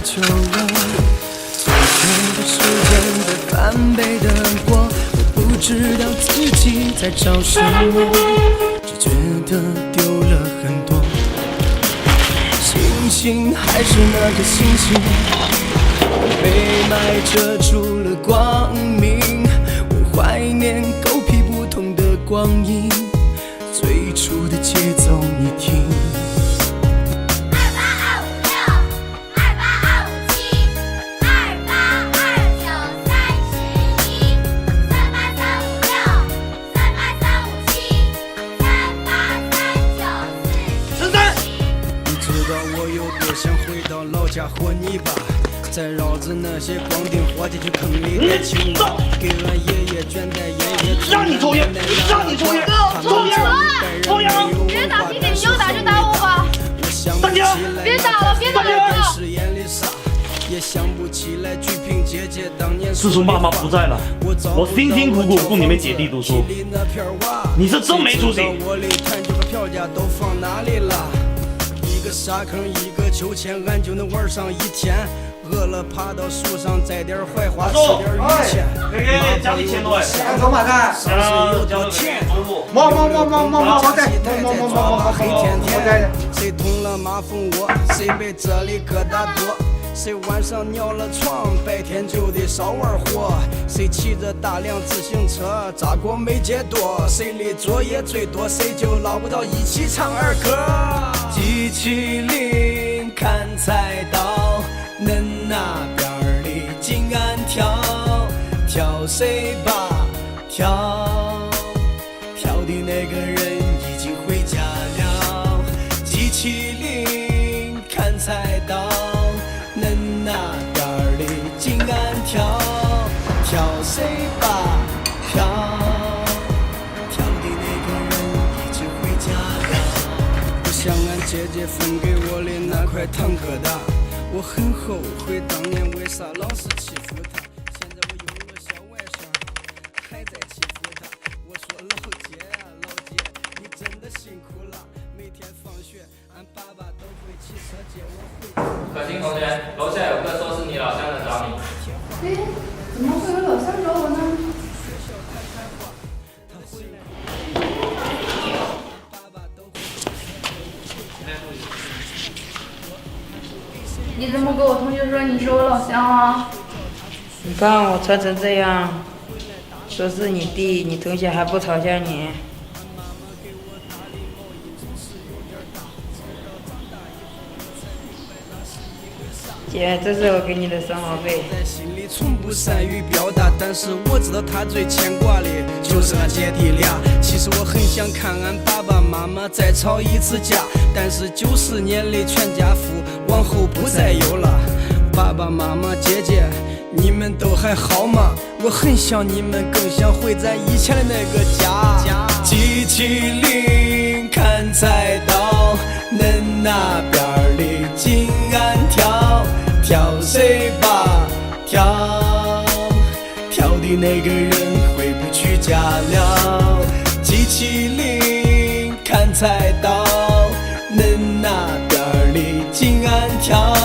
久了，追求的是真的翻倍的过，我不知道自己在找什么，只觉得丢了很多。星星还是那个星星，被霾遮住了光明，我怀念狗屁不通的光阴，最初的节奏你听。和你吧，再绕着那些光腚伙计去坑里带青蛙，给俺爷爷卷在烟叶中。让你抽烟，让你抽烟，抽烟，抽烟！别打弟弟，你要打就打我吧。大姐，别打了，别打了！自从妈妈不在了，我辛辛苦苦供你们姐弟读书，你是真没出息。一个沙坑，一个秋千，俺就能玩上一天。饿了爬到树上摘点槐花，吃点榆钱。给家里钱多哎，走马蛋，有多甜。毛带，黑天天，谁捅了马蜂窝，谁被这里疙瘩多。谁晚上尿了床，白天就得少玩火。谁骑着大辆自行车，扎过没戒多。谁的作业最多，谁就捞不到一起唱儿歌。机器灵看菜刀，恁那边儿的紧按跳，跳谁吧跳，跳的那个人已经回家了。机器灵看菜刀，恁那边儿的紧按跳，跳谁吧跳，跳的那个人已经回家了。不像俺姐姐分给我的那块糖疙瘩，我很后悔当年为啥老是欺负她。现在我有了小外甥，还在欺负她。我说老姐啊老姐，你真的辛苦了，每天放学俺爸爸都会骑车接我回家。可心同学，楼下有个说是你老乡的找你。哎，怎么会有老乡找我呢？你怎么跟我同学说你是我老乡啊？你看我穿成这样，说是你弟，你同学还不嘲笑你？姐，这是我给你的生活费。在心里从不善于表达，但是我知道他最牵挂的就是俺姐弟俩。其实我很想看俺爸爸妈妈再吵一次架，但是90年的全家福往后不再有了。爸爸妈妈姐姐，你们都还好吗？我很想你们，更想回咱以前的那个家。机器灵看菜刀，恁那边儿的紧按跳，跳谁吧跳，跳的那个人回不去家了。机器灵看菜刀，恁那边儿的紧按跳。